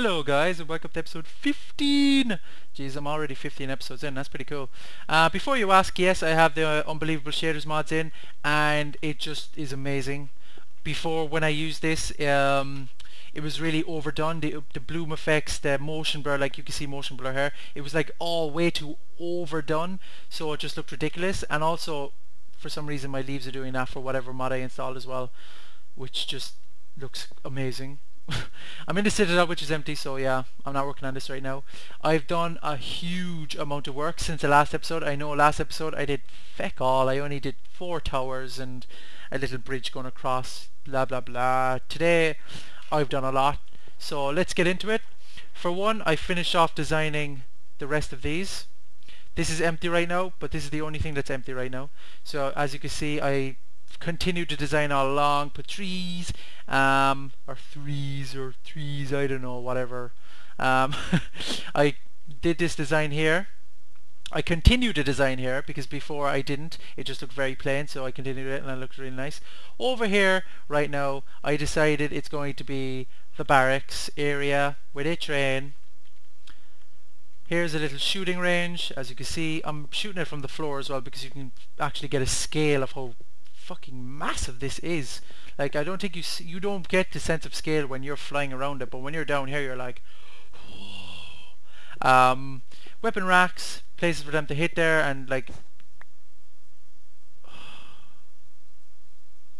Hello guys and welcome to episode 15! Jeez, I'm already 15 episodes in, that's pretty cool. Before you ask, yes, I have the Unbelievable Shaders mods in and it just is amazing. Before, when I used this, it was really overdone. The bloom effects, the motion blur, like you can see motion blur here, it was like all way too overdone, so it just looked ridiculous. And also, for some reason my leaves are doing that for whatever mod I installed as well, which just looks amazing. I'm in the Citadel, which is empty, so yeah, I'm not working on this right now. I've done a huge amount of work since the last episode. I know last episode I did feck all. I only did 4 towers and a little bridge going across, blah blah blah. Today I've done a lot, so let's get into it. For one, I finished off designing the rest of these. This is empty right now, but this is the only thing that's empty right now. So as you can see, I continued to design all along, put trees, or threes, I don't know, whatever. I did this design here. I continued to design here because before I didn't. It just looked very plain, so I continued it and it looked really nice. Over here, right now, I decided it's going to be the barracks area where they train. Here's a little shooting range. As you can see, I'm shooting it from the floor as well because you can actually get a scale of how fucking massive this is. Like, I don't think you don't get the sense of scale when you're flying around it, but when you're down here you're like, whoa. Weapon racks, places for them to hit there, and like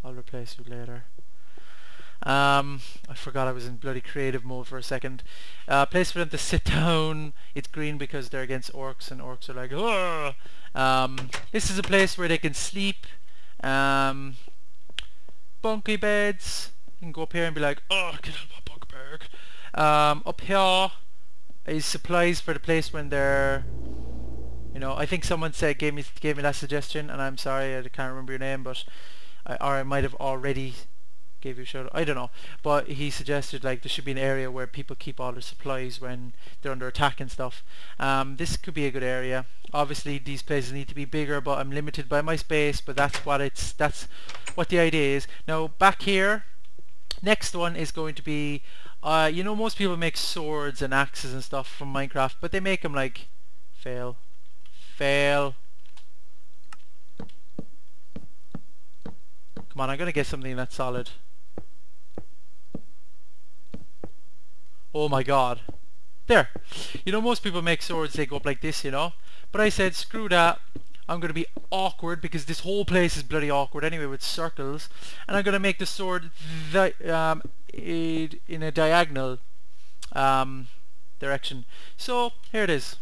I'll replace you later. I forgot I was in bloody creative mode for a second. Place for them to sit down. It's green because they're against orcs and orcs are like, oh. This is a place where they can sleep. Bunky beds. You can go up here and be like, oh, get out of my bunk bag. Up here is supplies for the place when they're, you know, I think someone said gave me that suggestion, and I'm sorry I can't remember your name, but I might have already gave you a shout out. I don't know, but he suggested like there should be an area where people keep all their supplies when they're under attack and stuff. This could be a good area. Obviously these places need to be bigger, but I'm limited by my space, but that's what the idea is. Now back here, next one is going to be you know, most people make swords and axes and stuff from Minecraft, but they make them like fail. Come on, I'm gonna get something that's solid. Oh my god. There. You know, most people make swords, they go up like this, you know. But I said, screw that. I'm going to be awkward because this whole place is bloody awkward anyway with circles. And I'm going to make the sword in a diagonal direction. So, here it is.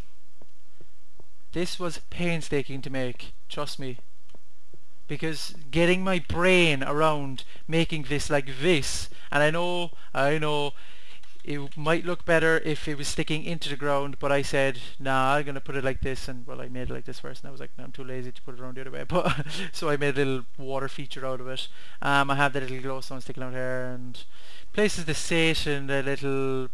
This was painstaking to make, trust me. Because getting my brain around making this like this, and I know it might look better if it was sticking into the ground, but I said nah, I'm gonna put it like this, and well, I made it like this first and I was like, no, I'm too lazy to put it around the other way, but so I made a little water feature out of it. I have the little glowstone sticking out here and places to sit in the little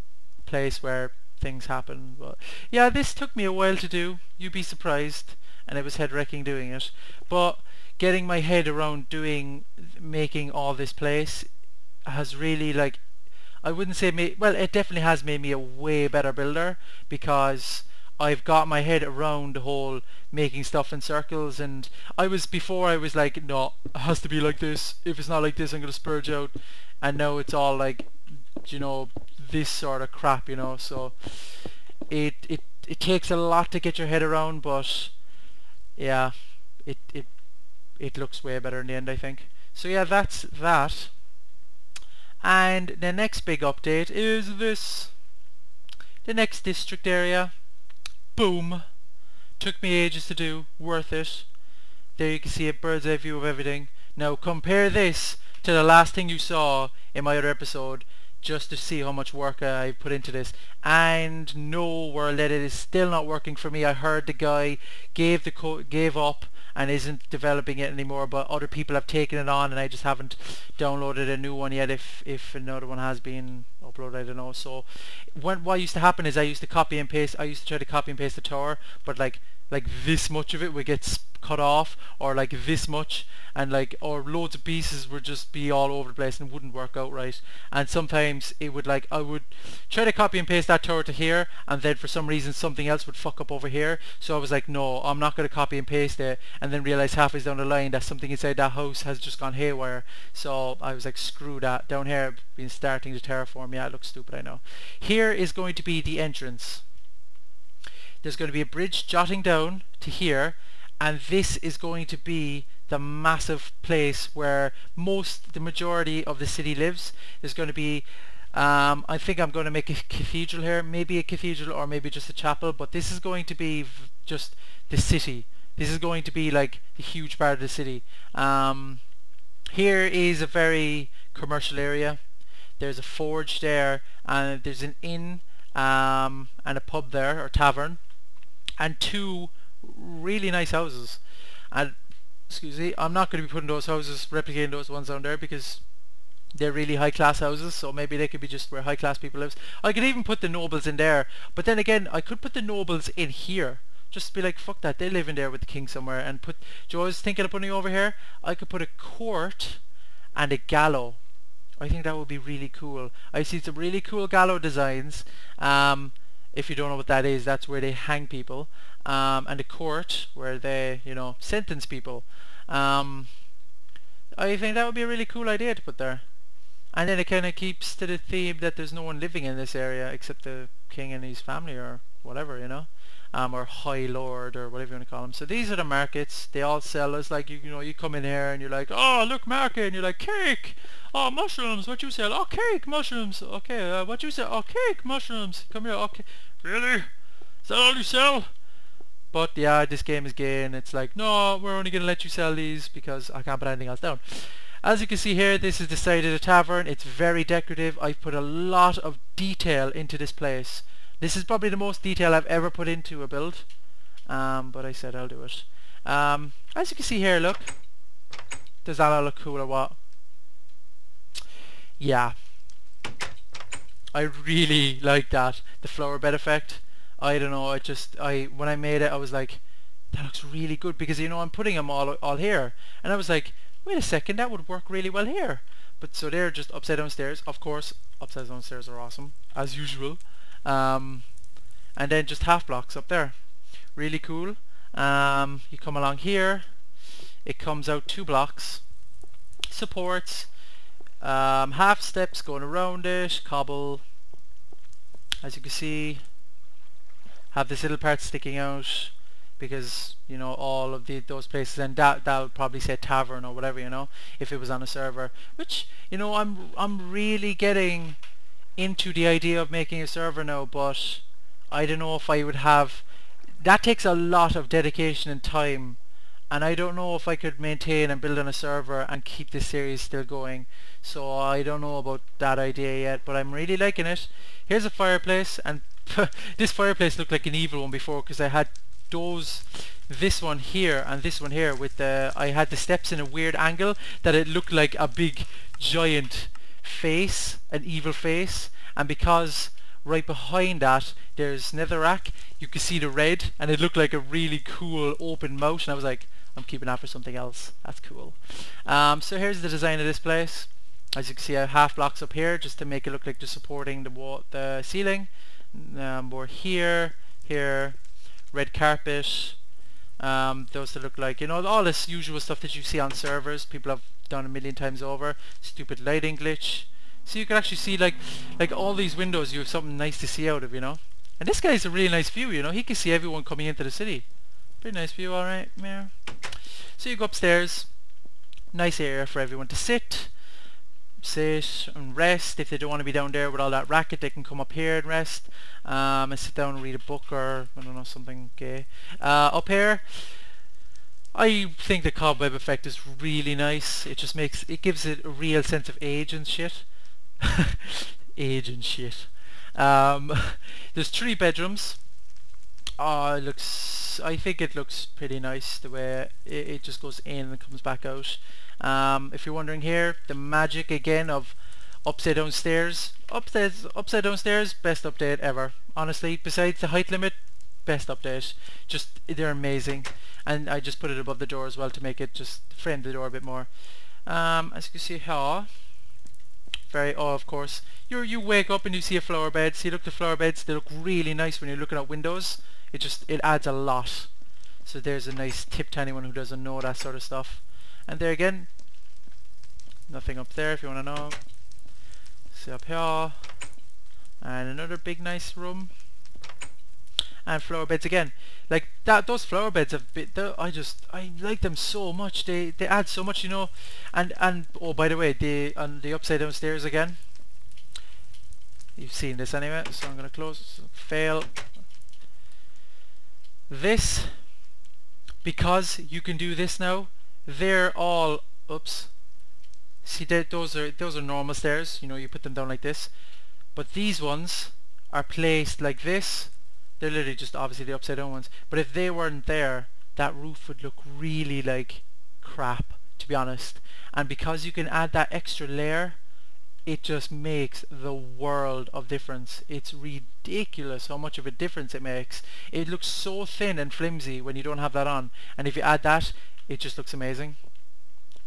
place where things happen. But yeah, this took me a while to do, you'd be surprised, and it was head wrecking doing it, but getting my head around making all this place has really, like, I wouldn't say well, it definitely has made me a way better builder, because I've got my head around the whole making stuff in circles. And before I was like, no, it has to be like this, if it's not like this I'm gonna spurge out, and now it's all like, you know, this sort of crap, you know. So it takes a lot to get your head around, but yeah, it looks way better in the end, I think. So yeah, that's that. And the next big update is this. The next district area. Boom. Took me ages to do. Worth it. There you can see a bird's eye view of everything. Now compare this to the last thing you saw in my other episode, just to see how much work I put into this. And no world that it is still not working for me. I heard the guy gave up and isn't developing it anymore, but other people have taken it on and I just haven't downloaded a new one yet. If another one has been upload, I don't know. So what used to happen is I used to copy and paste. I used to try to copy and paste the tower, but like this much of it would get cut off, or like this much, and like, or loads of pieces would just be all over the place and wouldn't work out right. And sometimes it would, like, I would try to copy and paste that tower to here, and then for some reason something else would fuck up over here. So I was like, no, I'm not going to copy and paste it, and then realize halfway down the line that something inside that house has just gone haywire. So I was like, screw that. Down here I've been starting to terraform. Yeah, it looks stupid, I know. Here is going to be the entrance. There's going to be a bridge jotting down to here, and this is going to be the massive place where the majority of the city lives. There's going to be, I think I'm going to make a cathedral here, maybe a cathedral or maybe just a chapel, but this is going to be just the city. This is going to be like the huge part of the city. Here is a very commercial area. There's a forge there, and there's an inn and a pub there, or tavern, and 2 really nice houses. And excuse me, I'm not going to be putting those houses, replicating those ones down there, because they're really high class houses, so maybe they could be just where high class people live. I could even put the nobles in there, but then again I could put the nobles in here, just be like, fuck that, they live in there with the king somewhere, and put, Joe, I was thinking of putting over here, I could put a court and a gallows. I think that would be really cool. I see some really cool gallows designs. If you don't know what that is, that's where they hang people, and a court where they, you know, sentence people. I think that would be a really cool idea to put there. And then it kind of keeps to the theme that there's no one living in this area except the king and his family, or whatever, you know, or high lord, or whatever you want to call them. So these are the markets. They all sell. It's like, you know, you come in here and you're like, oh, look, market, and you're like, cake. Oh, mushrooms, what you sell? Oh, cake, mushrooms. Okay, what you sell? Oh, cake, mushrooms. Come here. Okay, really? Is that all you sell? But yeah, this game is gay, and it's like, no, we're only going to let you sell these because I can't put anything else down. As you can see here, this is the side of the tavern. It's very decorative. I've put a lot of detail into this place. This is probably the most detail I've ever put into a build. But I said I'll do it. As you can see here, look. Does that all look cool or what? Yeah. I really like that. The flower bed effect. I don't know, when I made it I was like, that looks really good, because, you know, I'm putting them all here, and I was like, wait a second, that would work really well here. But so they're just upside down stairs. Of course, upside down stairs are awesome, as usual. And then just half blocks up there. Really cool. You come along here, it comes out 2 blocks. Supports. Half steps going around it. Cobble. As you can see, have this little part sticking out, because, you know, all of those places, and that'll probably say tavern or whatever, you know, if it was on a server. Which, you know, I'm really getting into the idea of making a server now, but I don't know if I would have, that takes a lot of dedication and time, and I don't know if I could maintain and build on a server and keep this series still going. So I don't know about that idea yet, but I'm really liking it. Here's a fireplace, and this fireplace looked like an evil one before, because I had this one here and this one here with I had the steps in a weird angle that it looked like a big giant face, an evil face, and because right behind that there's netherrack, you can see the red, and it looked like a really cool open mouth, and I was like, I'm keeping that for something else. That's cool. So here's the design of this place. As you can see, I have half blocks up here just to make it look like they're supporting the ceiling. More here, red carpet, those that look like, you know, all this usual stuff that you see on servers people have done a million times over. Stupid lighting glitch. So you can actually see like all these windows, you have something nice to see out of, you know. And this guy's a really nice view, you know, he can see everyone coming into the city. Pretty nice view, alright, yeah. So you go upstairs, nice area for everyone to sit and rest. If they don't want to be down there with all that racket, they can come up here and rest, and sit down and read a book, or I don't know, something gay. Up here, I think the cobweb effect is really nice. It just gives it a real sense of age and shit. Age and shit. There's 3 bedrooms. I think it looks pretty nice the way it just goes in and comes back out. If you're wondering here, the magic again of Upside down stairs. Upside down stairs, best update ever. Honestly, besides the height limit, best update. Just, they're amazing. And I just put it above the door as well to make it just frame the door a bit more. As you can see here, of course, you wake up and you see a flower bed. See, look, the flower beds, they look really nice when you're looking at windows. It adds a lot. So there's a nice tip to anyone who doesn't know that sort of stuff. And there again, nothing up there if you want to know. See up here, and another big nice room, and flower beds again. Like that, those flower beds have been, I like them so much. They add so much, you know. And oh, by the way, on the upside down stairs again. You've seen this anyway, so I'm gonna close. Fail. This, because you can do this now. They're all, oops. See, those are normal stairs. You know, you put them down like this. But these ones are placed like this. They're literally just obviously the upside down ones. But if they weren't there, that roof would look really like crap, to be honest. And because you can add that extra layer, it just makes the world of difference. It's ridiculous how much of a difference it makes. It looks so thin and flimsy when you don't have that on. And if you add that, it just looks amazing.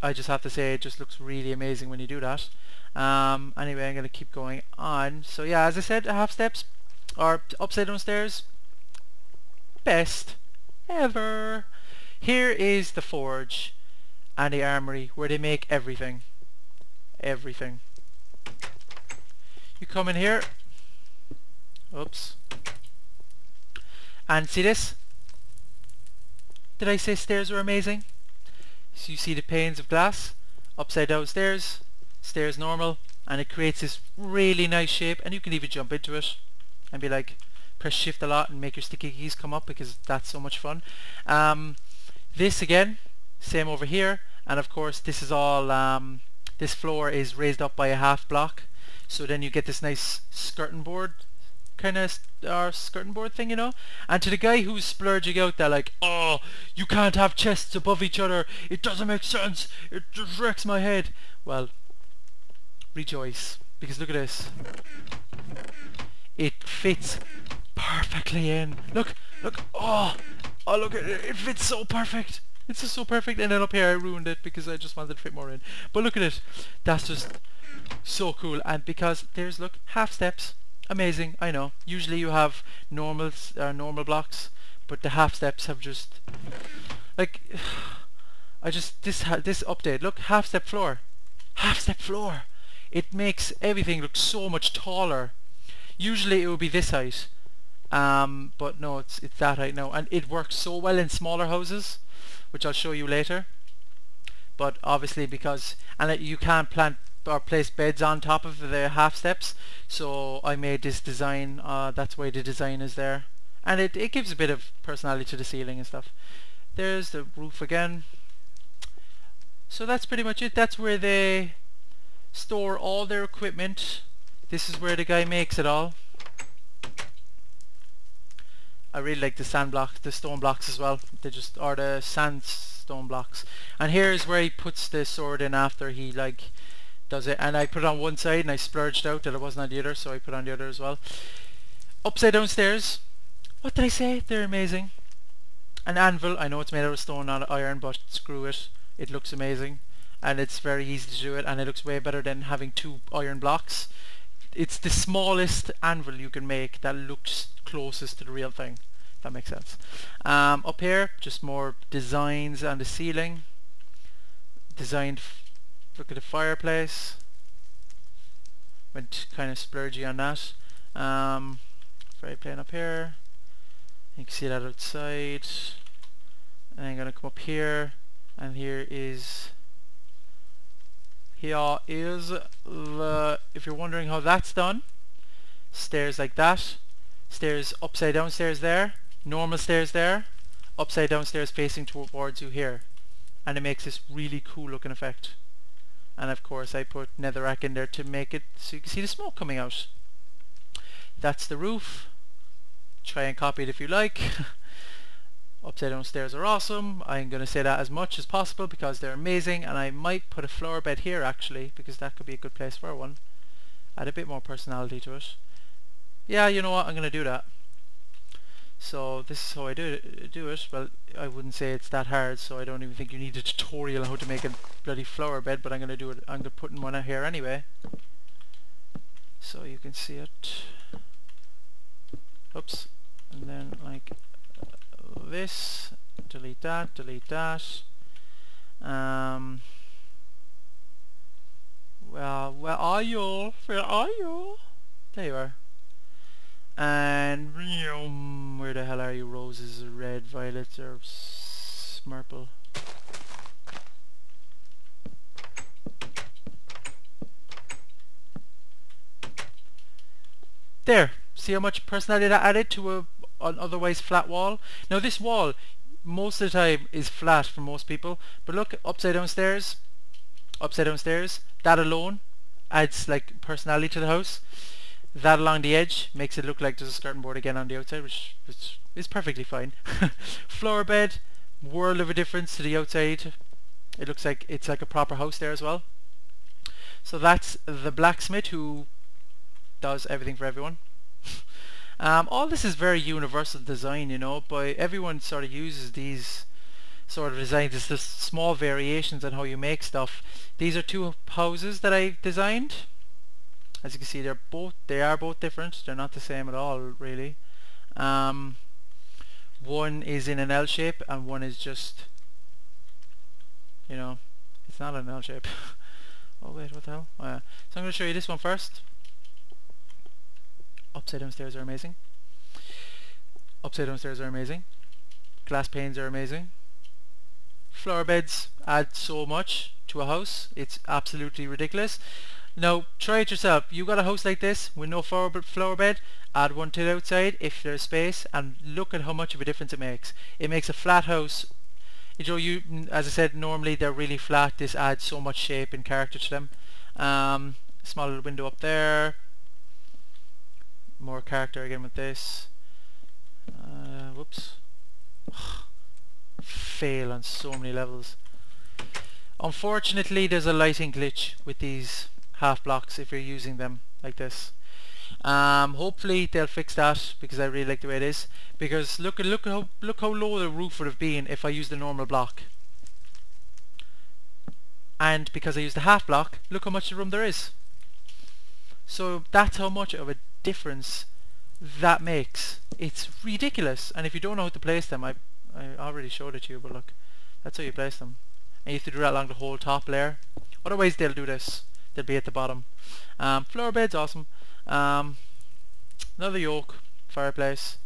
I just have to say, it just looks really amazing when you do that. Anyway, I'm going to keep going on. So yeah, as I said, half steps or upside down stairs, best ever. Here is the forge and the armory where they make everything. Everything. You come in here. Oops. And see this? Did I say stairs were amazing? So you see the panes of glass, upside down stairs, stairs normal, and it creates this really nice shape, and you can even jump into it and be like, press shift a lot and make your sticky keys come up, because that's so much fun. This again, same over here, and of course this is all, this floor is raised up by a half block, so then you get this nice skirting board kind of skirting board thing, you know. And to the guy who's splurging out there like, oh, you can't have chests above each other, it doesn't make sense, it just wrecks my head, well, rejoice, because look at this, it fits perfectly in. Look, oh look, it fits so perfect. It's just so perfect. And then up here I ruined it because I just wanted to fit more in, but look at it, that's just so cool. And because there's, look, half steps. Amazing, I know. Usually you have normal blocks, but the half steps have just, like, this update. Look, half step floor. It makes everything look so much taller. Usually it would be this height, but no, it's that height now, and it works so well in smaller houses, which I'll show you later. But obviously because, and you can't plant or place beds on top of the half steps, so I made this design. That's why the design is there, and it gives a bit of personality to the ceiling and stuff. There's the roof again. So that's pretty much it. That's where they store all their equipment. This is where the guy makes it all. I really like the sand blocks, the stone blocks as well. They just are the sandstone blocks. And here's where he puts the sword in after he like does it. And I put it on one side and I splurged out that it wasn't on the other, so I put it on the other as well. Upside down stairs. What did I say? They're amazing. An anvil. I know it's made out of stone, not iron, but screw it. It looks amazing. And it's very easy to do it, and it looks way better than having 2 iron blocks. It's the smallest anvil you can make that looks closest to the real thing, if that makes sense. Up here, just more designs on the ceiling. Designed, look at the fireplace. Went kind of splurgy on that. Very plain up here. You can see that outside. And I'm going to come up here, and here is the, if you're wondering how that's done, stairs like that, stairs upside down stairs there, normal stairs there, upside down stairs facing towards you here, and it makes this really cool looking effect. And of course I put netherrack in there to make it so you can see the smoke coming out. That's the roof. Try and copy it if you like. Upside down stairs are awesome. I'm going to say that as much as possible because they're amazing, and I might put a flower bed here actually, because that could be a good place for one. Add a bit more personality to it. Yeah, you know what, I'm going to do that. So this is how I do it. Well, I wouldn't say it's that hard, so I don't even think you need a tutorial on how to make a bloody flower bed, but I'm going to do it. I'm going to put in one out here anyway, so you can see it. Oops. And then like this, delete that, delete that. Well, where are you? Where are you? There you are. And where the hell are you? Roses, red, violets, or smurple? There. See how much personality that added to an otherwise flat wall? Now this wall, most of the time, is flat for most people. But look, upside down stairs. Upside down stairs. That alone adds like personality to the house. That along the edge makes it look like there's a skirting board again on the outside, which is perfectly fine. Flower bed, world of a difference to the outside. It looks like it's like a proper house there as well. So that's the blacksmith who does everything for everyone. All this is very universal design, you know, but everyone sort of uses these sort of designs. It's just small variations on how you make stuff. These are two houses that I designed. As you can see, they are both different. They're not the same at all, really. One is in an L shape, and one is just, you know, it's not an L shape. Oh wait, what the hell? Oh, yeah. So I'm going to show you this one first. Upside down stairs are amazing. Upside down stairs are amazing. Glass panes are amazing. Flower beds add so much to a house. It's absolutely ridiculous. Now try it yourself. You got a house like this with no flower bed, add one to the outside if there's space, and look at how much of a difference it makes. It makes a flat house. You know, as I said, normally they're really flat. This adds so much shape and character to them. Small little window up there. More character again with this. Whoops. Fail on so many levels. Unfortunately, there's a lighting glitch with these half blocks if you're using them like this. Hopefully they'll fix that, because I really like the way it is. Because look how low the roof would have been if I used the normal block. And because I used the half block, look how much room there is. So that's how much of a difference that makes. It's ridiculous. And if you don't know how to place them, I already showed it to you, but look, that's how you place them. And you have to do that along the whole top layer. Otherwise they'll do this. They'll be at the bottom. Flower bed's awesome. Another yoke, fireplace,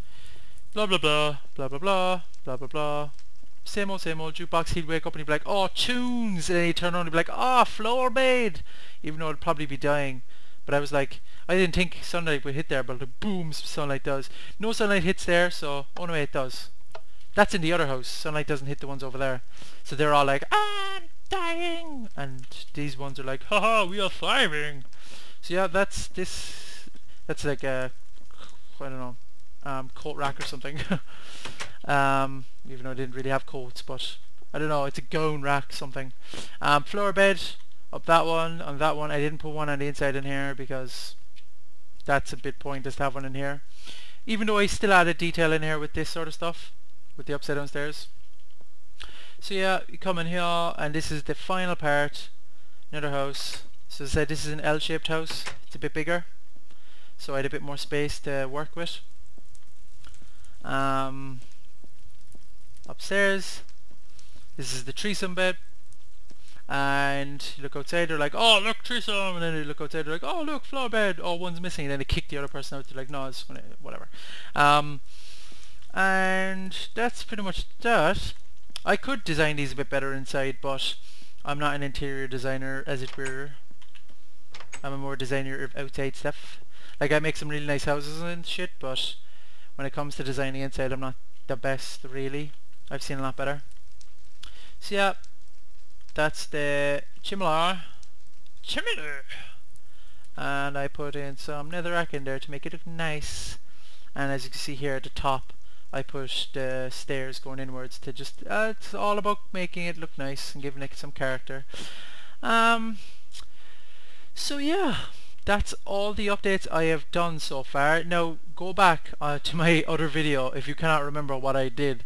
blah blah blah, blah blah blah, blah blah blah. Same old jukebox. He'd wake up and he'd be like, oh, tunes, and then he'd turn around and be like, oh, flower bed, even though it'd probably be dying. But I was like, I didn't think sunlight would hit there, but boom, sunlight does. No sunlight hits there, so oh no, it does. That's in the other house. Sunlight doesn't hit the ones over there, so they're all like, I'm dying, and these ones are like, haha, we are thriving. So yeah, that's like a, I don't know, coat rack or something. Even though I didn't really have coats, but I don't know, it's a gown rack something. Flower bed up that one, on that one. I didn't put one on the inside in here because that's a bit pointless to have one in here, even though I still added detail in here with this sort of stuff, with the upside down stairs. So yeah, you come in here, and this is the final part. Another house. So as I said, this is an L-shaped house. It's a bit bigger, so I had a bit more space to work with. Upstairs, this is the threesome bed, and you look outside, they're like, oh look, threesome, and then you look outside, they're like, oh look, flower bed, oh one's missing, and then they kick the other person out. They're like, no, it's whatever. And that's pretty much that. I could design these a bit better inside, but I'm not an interior designer, as it were. I'm a more designer of outside stuff. Like, I make some really nice houses and shit, but when it comes to designing inside, I'm not the best, really. I've seen a lot better. So yeah, that's the chimney. And I put in some netherrack in there to make it look nice. And as you can see here at the top, I pushed the stairs going inwards to just, it's all about making it look nice and giving it some character. So yeah, that's all the updates I have done so far. Now go back to my other video if you cannot remember what I did,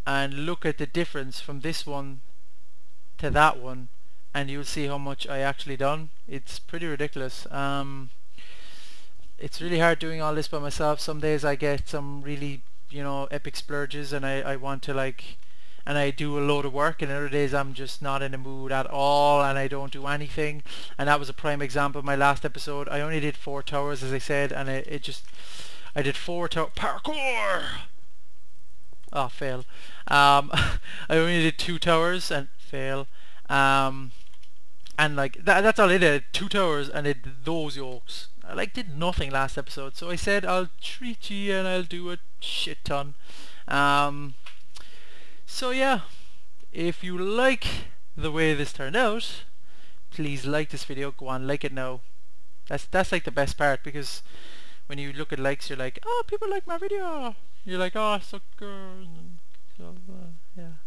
and look at the difference from this one to that one, and you'll see how much I actually done. It's pretty ridiculous. It's really hard doing all this by myself. Some days I get some really, you know, epic splurges and I want to like, and I do a load of work, and other days I'm just not in the mood at all and I don't do anything. And that was a prime example of my last episode. I only did 4 towers, as I said, and I did 4 tower parkour. Oh, fail. I only did 2 towers and fail. And like that's all I did. 2 towers and I did those yokes. I like did nothing last episode, so I said I'll treat you and I'll do a shit ton. So yeah, if you like the way this turned out, please like this video. Go on, like it now. That's like the best part, because when you look at likes, you're like, oh, people like my video. You're like, oh, sucker. Yeah.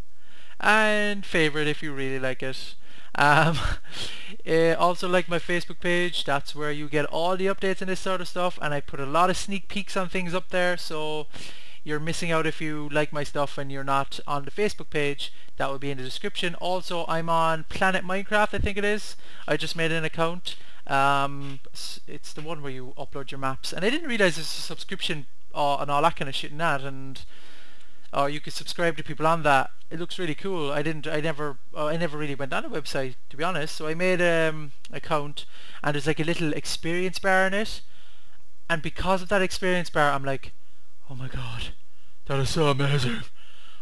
And favorite if you really like it. Also like my Facebook page. That's where you get all the updates and this sort of stuff, and I put a lot of sneak peeks on things up there, so you're missing out if you like my stuff and you're not on the Facebook page. That will be in the description. Also, I'm on Planet Minecraft, I think it is. I just made an account. It's the one where you upload your maps, and I didn't realize there's a subscription and all that kind of shit in that, and you could subscribe to people on that. It looks really cool. I never really went on a website, to be honest. So I made account, and there's like a little experience bar in it, and because of that experience bar, I'm like, oh my god, that is so amazing.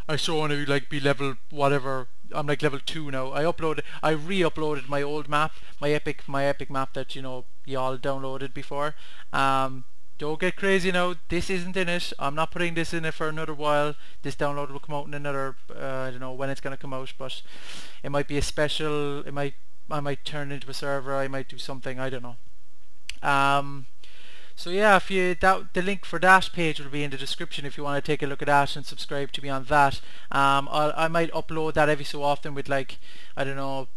I so want to like be level whatever. I'm like level 2 now. I re-uploaded my old map, my epic map that, you know, y'all downloaded before. Don't get crazy now, this isn't in it. I'm not putting this in it for another while. This download will come out in another, I don't know when it's going to come out, but it might be a special, I might turn it into a server, I might do something, I don't know. So yeah, if you the link for that page will be in the description if you want to take a look at that and subscribe to me on that. I might upload that every so often with, like, I don't know,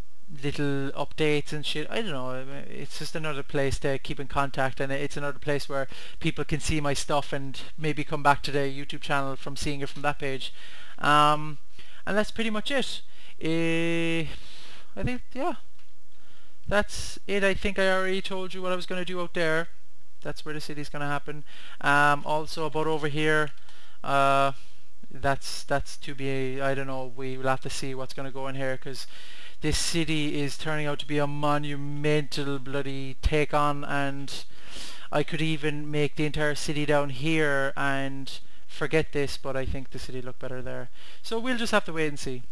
little updates and shit. I don't know, it's just another place to keep in contact, and it's another place where people can see my stuff and maybe come back to the YouTube channel from seeing it from that page. And that's pretty much it. I think, yeah, that's it. I think I already told you what I was going to do out there. That's where the city's going to happen. Also about over here, that's to be, I don't know, we will have to see what's going to go in here, because this city is turning out to be a monumental bloody take on, and I could even make the entire city down here and forget this, but I think the city looked better there. So we'll just have to wait and see.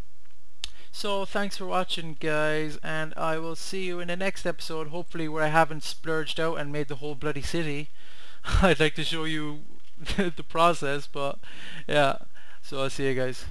So thanks for watching, guys, and I will see you in the next episode, hopefully where I haven't splurged out and made the whole bloody city. I'd like to show you the process, but yeah, so I'll see you guys.